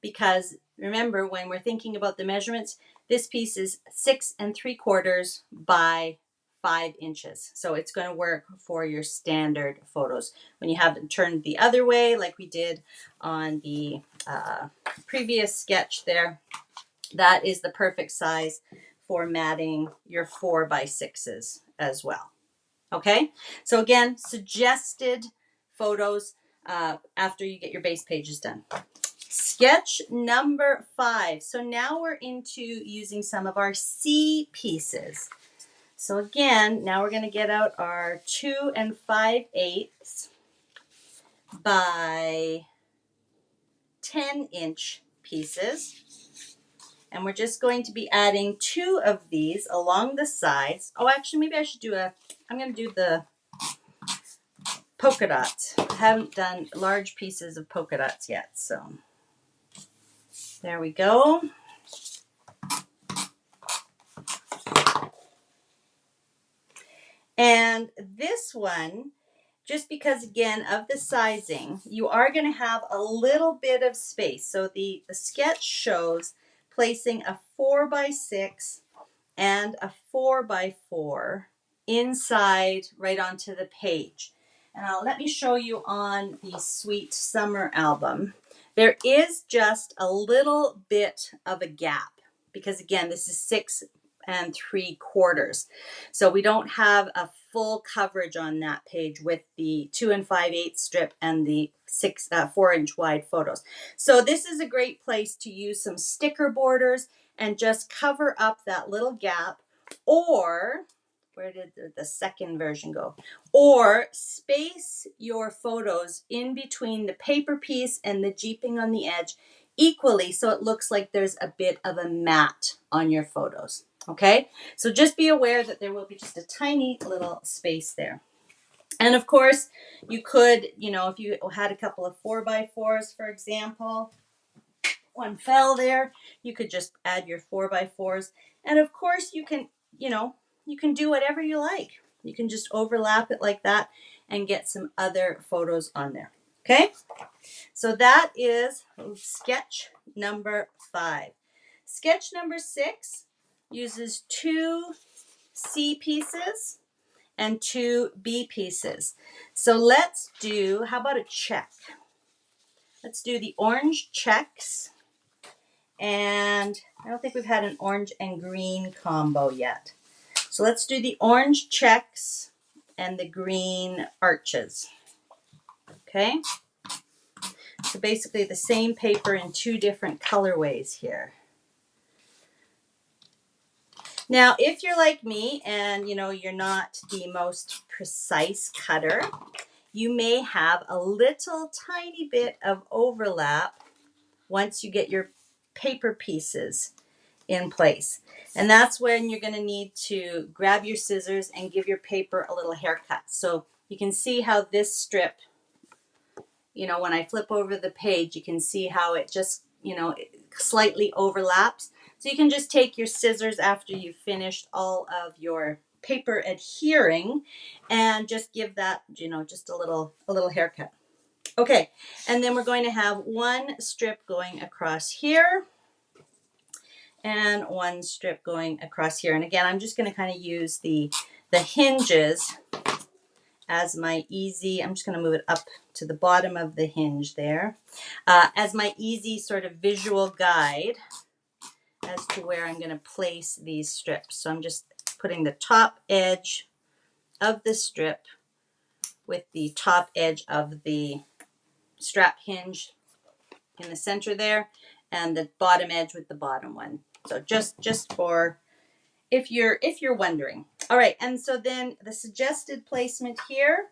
Because remember, when we're thinking about the measurements, this piece is 6 3/4 by 5 inches. So it's going to work for your standard photos. When you have them turned the other way, like we did on the previous sketch there, that is the perfect size for matting your 4x6s as well. Okay, so again, suggested photos after you get your base pages done. Sketch number 5. So now we're into using some of our C pieces. So again, now we're going to get out our 2 5/8 by 10-inch pieces. And we're just going to be adding 2 of these along the sides. Oh, actually, maybe I should I'm going to do the polka dots. I haven't done large pieces of polka dots yet, so there we go. And this one, just because again of the sizing, you are going to have a little bit of space. So the sketch shows placing a 4x6 and a 4x4 inside right onto the page. And let me show you on the Sweet Summer album. There is just a little bit of a gap because again, this is 6 3/4. So we don't have a full coverage on that page with the 2 5/8 strip and the 4-inch wide photos. So this is a great place to use some sticker borders and just cover up that little gap, or where did the second version go? Or space your photos in between the paper piece and the jeeping on the edge equally so it looks like there's a bit of a mat on your photos. Okay, so just be aware that there will be just a tiny little space there. And of course, you could, if you had a couple of 4x4s, for example, one fell there, you could just add your 4x4s. And of course, you can do whatever you like. You can just overlap it like that and get some other photos on there. Okay, so that is sketch number 5. Sketch number 6 uses 2 C pieces and 2 B pieces. So let's do, how about a check? Let's do the orange checks. And I don't think we've had an orange and green combo yet. So let's do the orange checks and the green arches. Okay? So basically the same paper in 2 different colorways here. Now, if you're like me and you're not the most precise cutter, you may have a little tiny bit of overlap once you get your paper pieces in place. And that's when you're going to need to grab your scissors and give your paper a little haircut. So you can see how this strip, when I flip over the page, you can see how it just, it slightly overlaps. So you can just take your scissors after you've finished all of your paper adhering and just give that, just a little haircut. Okay, and then we're going to have 1 strip going across here and 1 strip going across here. And again, I'm just going to kind of use the hinges as my easy, I'm just going to move it up to the bottom of the hinge there, as my easy sort of visual guide as to where I'm going to place these strips. So I'm just putting the top edge of the strip with the top edge of the strap hinge in the center there, and the bottom edge with the bottom one. So just for if you're wondering. All right, and so then the suggested placement here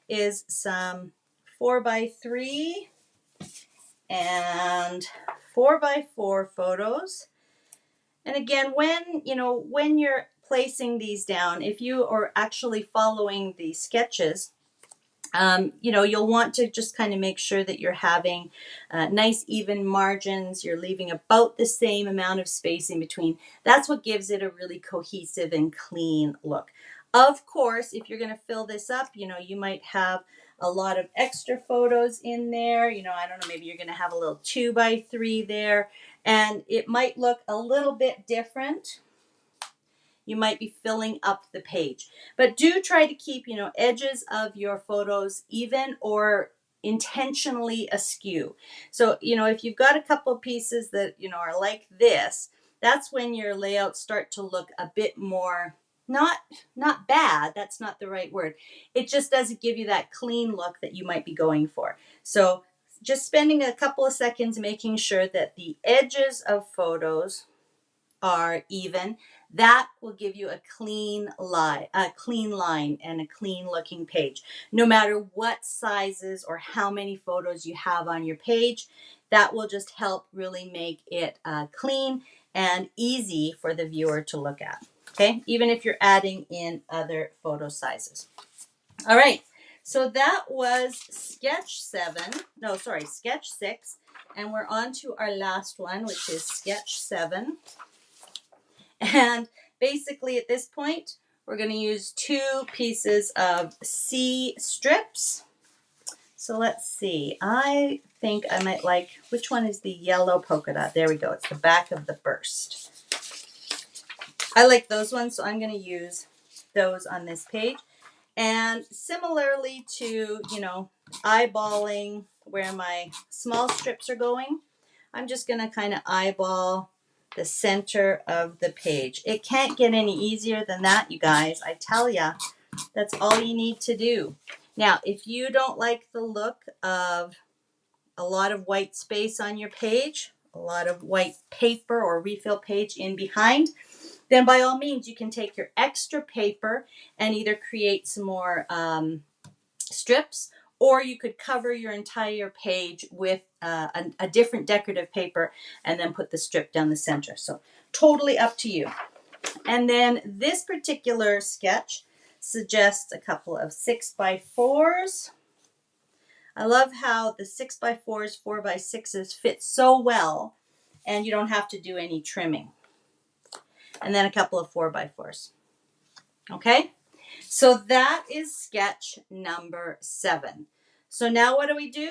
is some 4x3 and 4x4 photos. And again, when you're placing these down, if you are actually following the sketches, you'll want to just kind of make sure that you're having nice even margins. You're leaving about the same amount of space in between. That's what gives it a really cohesive and clean look. Of course, if you're going to fill this up, you might have a lot of extra photos in there. I don't know, maybe you're going to have a little 2x3 there, and it might look a little bit different. You might be filling up the page, but do try to keep, edges of your photos even or intentionally askew. So, if you've got a couple of pieces that, are like this, that's when your layouts start to look a bit more, not bad. That's not the right word. It just doesn't give you that clean look that you might be going for. So just spending a couple of seconds making sure that the edges of photos are even. That will give you a clean line and a clean looking page. No matter what sizes or how many photos you have on your page, that will just help really make it clean and easy for the viewer to look at. Okay, even if you're adding in other photo sizes. All right, so that was sketch 6, and we're on to our last one, which is sketch 7. And basically at this point, we're going to use 2 pieces of C strips. So let's see, I think I might like, which one is the yellow polka dot? There we go, it's the back of the burst. I like those ones, so I'm going to use those on this page. And similarly to, eyeballing where my small strips are going, I'm just going to kind of eyeball the center of the page. It can't get any easier than that, you guys. I tell ya, that's all you need to do. Now, if you don't like the look of a lot of white space on your page, a lot of white paper or refill page in behind, then by all means, you can take your extra paper and either create some more strips, or you could cover your entire page with a different decorative paper and then put the strip down the center. So totally up to you. And then this particular sketch suggests a couple of 6x4s. I love how the 6x4s, 4x6s fit so well, and you don't have to do any trimming. And then a couple of 4x4s. Okay, so that is sketch number 7. So now what do?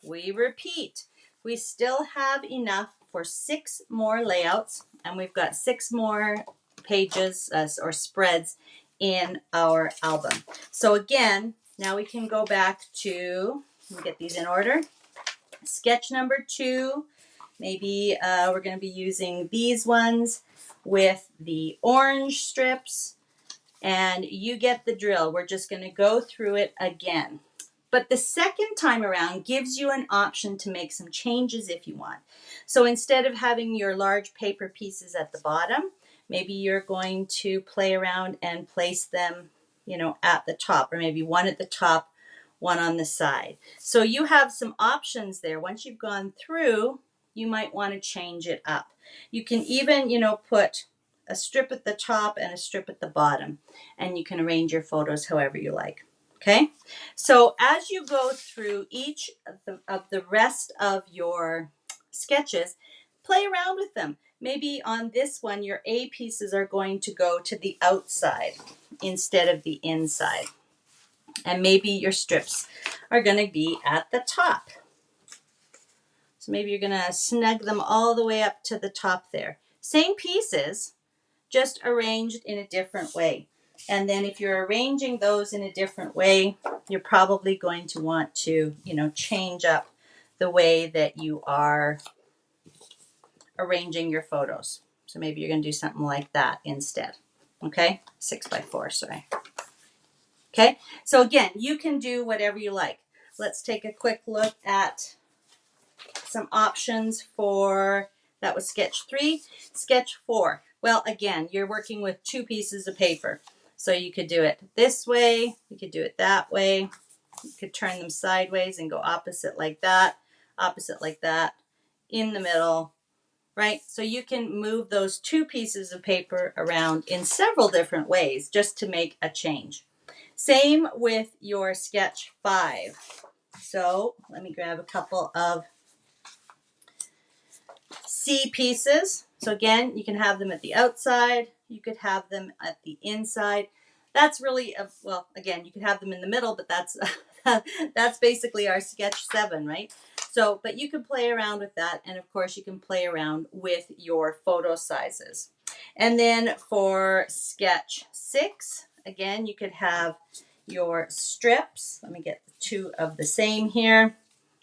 We repeat. We still have enough for 6 more layouts, and we've got 6 more pages or spreads in our album. So again, now we can go back to, let me get these in order. Sketch number 2, maybe we're going to be using these ones with the orange strips, and you get the drill. We're just going to go through it again. But the second time around gives you an option to make some changes if you want. So instead of having your large paper pieces at the bottom, maybe you're going to play around and place them, at the top, or maybe one at the top, one on the side. So you have some options there. Once you've gone through, you might want to change it up. You can even, put a strip at the top and a strip at the bottom, and you can arrange your photos however you like. Okay, so as you go through each of the rest of your sketches, play around with them. Maybe on this one, your A pieces are going to go to the outside instead of the inside. And maybe your strips are going to be at the top. So maybe you're going to snug them all the way up to the top there. Same pieces, just arranged in a different way. And then if you're arranging those in a different way, you're probably going to want to, change up the way that you are arranging your photos. So maybe you're going to do something like that instead. Okay, 6x4, sorry. Okay, so again, you can do whatever you like. Let's take a quick look at some options for, that was sketch 3. Sketch 4. Well, again, you're working with 2 pieces of paper. So you could do it this way, you could do it that way, you could turn them sideways and go opposite like that, in the middle, right? So you can move those 2 pieces of paper around in several different ways just to make a change. Same with your sketch 5. So let me grab a couple of C pieces. So again, you can have them at the outside, you could have them at the inside. That's really, well, again, you could have them in the middle, but that's that's basically our sketch 7, right? So, but you can play around with that, and of course you can play around with your photo sizes. And then for sketch 6, again, you could have your strips. Let me get 2 of the same here.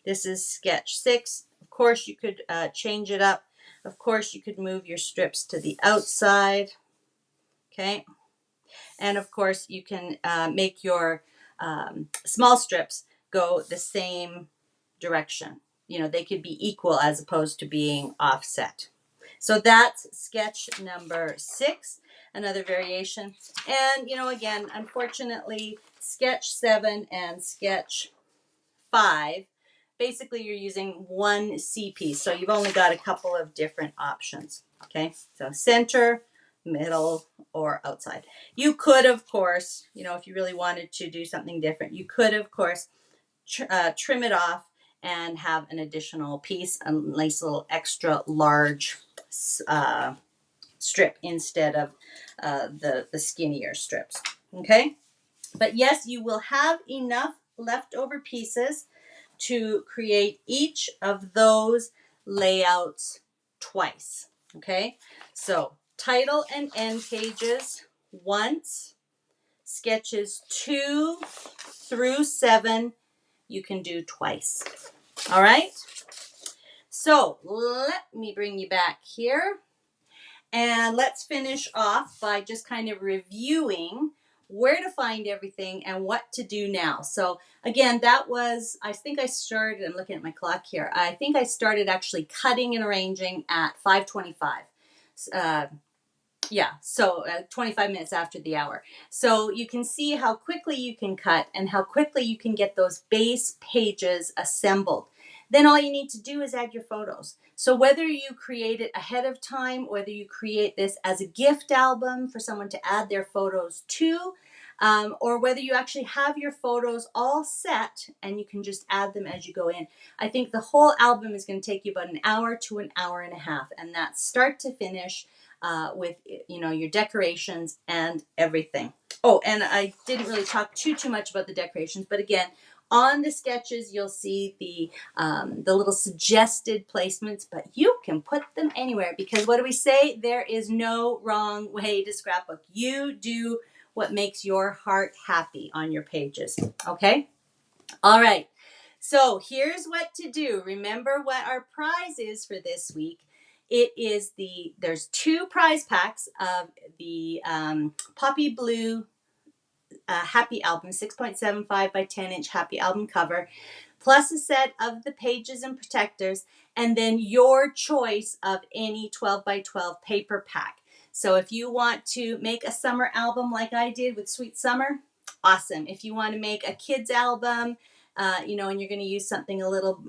This is sketch 6. Of course, you could change it up. Of course, you could move your strips to the outside. Okay. And of course, you can make your small strips go the same direction. They could be equal as opposed to being offset. So that's sketch number 6, another variation. And, again, unfortunately, sketch 7 and sketch 5 basically you're using one C piece. So you've only got a couple of different options. Okay, so center, middle, or outside. You could, of course, you know, if you really wanted to do something different, you could, of course, trim it off and have an additional piece, a nice little extra large strip instead of the skinnier strips. Okay, but yes, you will have enough leftover pieces to create each of those layouts twice. Okay, so title and end pages once, sketches 2 through 7 you can do twice. All right, so let me bring you back here. And let's finish off by just kind of reviewing where to find everything and what to do now. So again, that was, I think I started, I'm looking at my clock here, I think I started actually cutting and arranging at 5:25. Yeah, so 25 minutes after the hour. So you can see how quickly you can cut and how quickly you can get those base pages assembled. Then all you need to do is add your photos. So whether you create it ahead of time, whether you create this as a gift album for someone to add their photos to, or whether you actually have your photos all set and you can just add them as you go in. I think the whole album is going to take you about an hour to an hour and a half, and that's start to finish. With, you know, your decorations and everything. Oh, and I didn't really talk too much about the decorations, but again, on the sketches you'll see the little suggested placements, but you can put them anywhere because what do we say? There is no wrong way to scrapbook. You do what makes your heart happy on your pages. Okay? All right. So here's what to do. Remember what our prize is for this week. It is there's 2 prize packs of the Poppy Blue Happy Album, 6.75 by 10-inch Happy Album cover, plus a set of the pages and protectors, and then your choice of any 12 by 12 paper pack. So if you want to make a summer album like I did with Sweet Summer, awesome. If you want to make a kids album, you know, and you're going to use something a little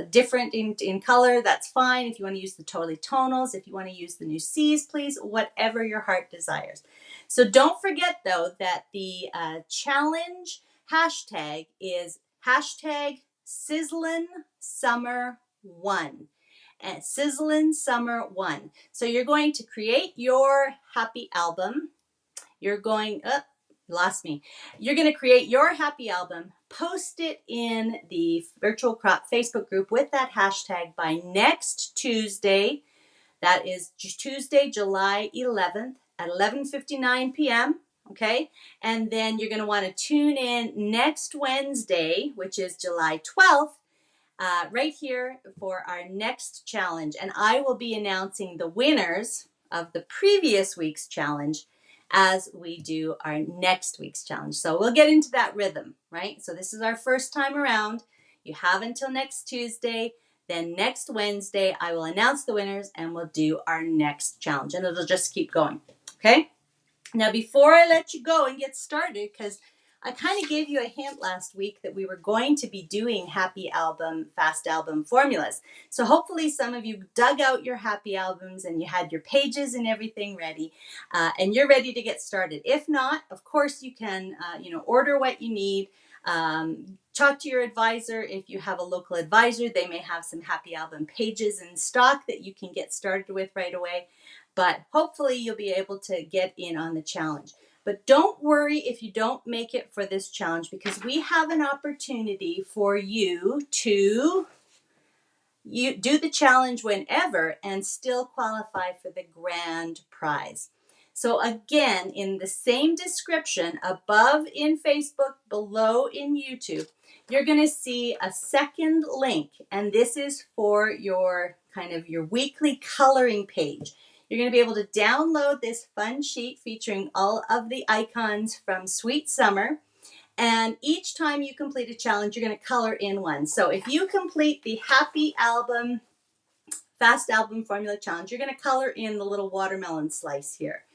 different in color, that's fine. If you want to use the Totally Tonals, if you want to use the new C's, please, whatever your heart desires. So don't forget, though, that the challenge hashtag is hashtag Sizzlin Summer 1. And Sizzlin Summer 1. So you're going to create your happy album. You're going, lost me. You're going to create your happy album, post it in the Virtual Crop Facebook group with that hashtag by next Tuesday. That is Tuesday, July 11th at 11:59 p.m. Okay. And then you're going to want to tune in next Wednesday, which is July 12th, right here for our next challenge. And I will be announcing the winners of the previous week's challenge as we do our next week's challenge. So we'll get into that rhythm, right? So this is our first time around. You have until next Tuesday. Then next Wednesday, I will announce the winners and we'll do our next challenge. And it'll just keep going, okay? Now, before I let you go and get started, because I kind of gave you a hint last week that we were going to be doing happy album, fast album formulas. So hopefully some of you dug out your happy albums and you had your pages and everything ready, and you're ready to get started. If not, of course you can, order what you need. Talk to your advisor. If you have a local advisor, they may have some happy album pages in stock that you can get started with right away. But hopefully you'll be able to get in on the challenge. But don't worry if you don't make it for this challenge, because we have an opportunity for you to do the challenge whenever and still qualify for the grand prize. So again, in the same description above in Facebook, below in YouTube, you're going to see a second link, and this is for your your weekly coloring page. You're going to be able to download this fun sheet featuring all of the icons from Sweet Summer. And each time you complete a challenge, you're going to color in one. So if you complete the Happy Album, Fast Album Formula Challenge, you're going to color in the little watermelon slice here.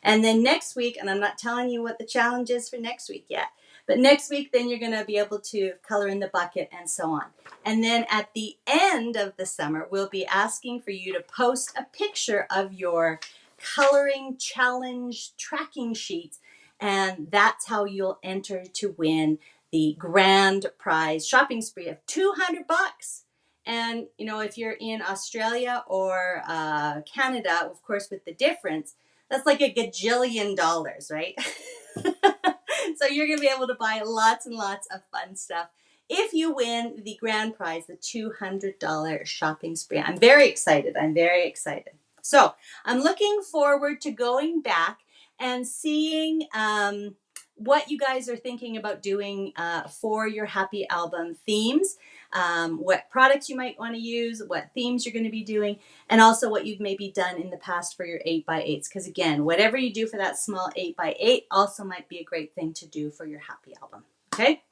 And then next week, and I'm not telling you what the challenge is for next week yet, But next week, then you're going to be able to color in the bucket and so on. And then at the end of the summer, we'll be asking for you to post a picture of your coloring challenge tracking sheets. And that's how you'll enter to win the grand prize shopping spree of $200. And, you know, if you're in Australia or Canada, of course, with the difference, that's like a gajillion dollars, right? So you're going to be able to buy lots and lots of fun stuff if you win the grand prize, the $200 shopping spree. I'm very excited. I'm very excited. So I'm looking forward to going back and seeing what you guys are thinking about doing for your happy album themes, what products you might want to use, what themes you're going to be doing, and also what you've maybe done in the past for your 8x8s. Because again, whatever you do for that small 8x8 also might be a great thing to do for your happy album. Okay?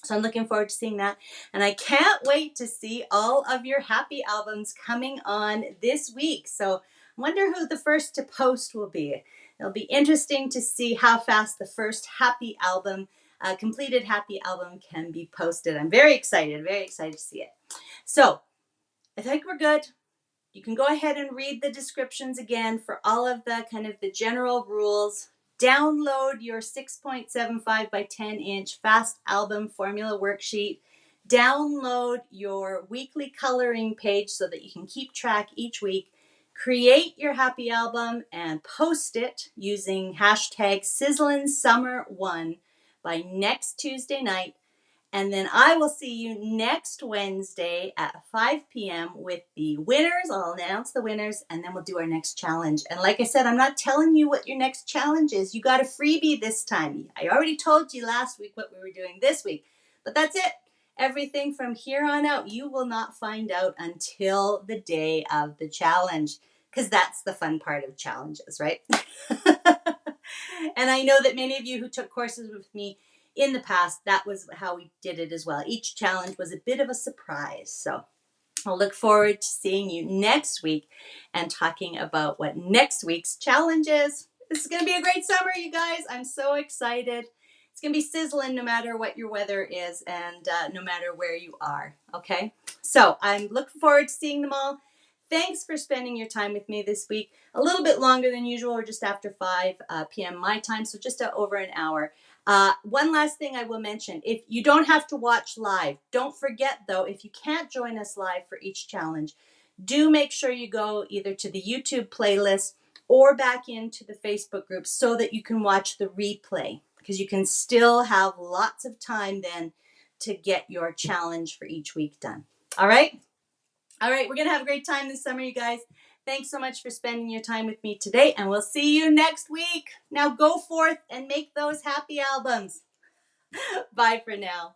So I'm looking forward to seeing that. And I can't wait to see all of your happy albums coming on this week. So I wonder who the first to post will be. It'll be interesting to see how fast the first happy album, completed happy album can be posted. I'm very excited to see it. So I think we're good. You can go ahead and read the descriptions again for all of the kind of the general rules. Download your 6.75 by 10 inch fast album formula worksheet. Download your weekly coloring page so that you can keep track each week. Create your happy album and post it using hashtag Sizzlin Summer 1 by next Tuesday night. And then I will see you next Wednesday at 5 p.m. with the winners. I'll announce the winners, and then we'll do our next challenge. And like I said, I'm not telling you what your next challenge is. You got a freebie this time. I already told you last week what we were doing this week. But that's it. Everything from here on out, you will not find out until the day of the challenge, because that's the fun part of challenges, right? And I know that many of you who took courses with me in the past, that was how we did it as well. Each challenge was a bit of a surprise. So I'll look forward to seeing you next week and talking about what next week's challenge is. This is going to be a great summer, you guys. I'm so excited. It's going to be sizzling no matter what your weather is and no matter where you are. Okay? So I'm looking forward to seeing them all. Thanks for spending your time with me this week. A little bit longer than usual, or just after 5 p.m. my time, so just over an hour. One last thing I will mention, if you don't have to watch live, don't forget though, if you can't join us live for each challenge, do make sure you go either to the YouTube playlist or back into the Facebook group so that you can watch the replay, because you can still have lots of time then to get your challenge for each week done. All right? All right, we're going to have a great time this summer, you guys. Thanks so much for spending your time with me today, and we'll see you next week. Now go forth and make those happy albums. Bye for now.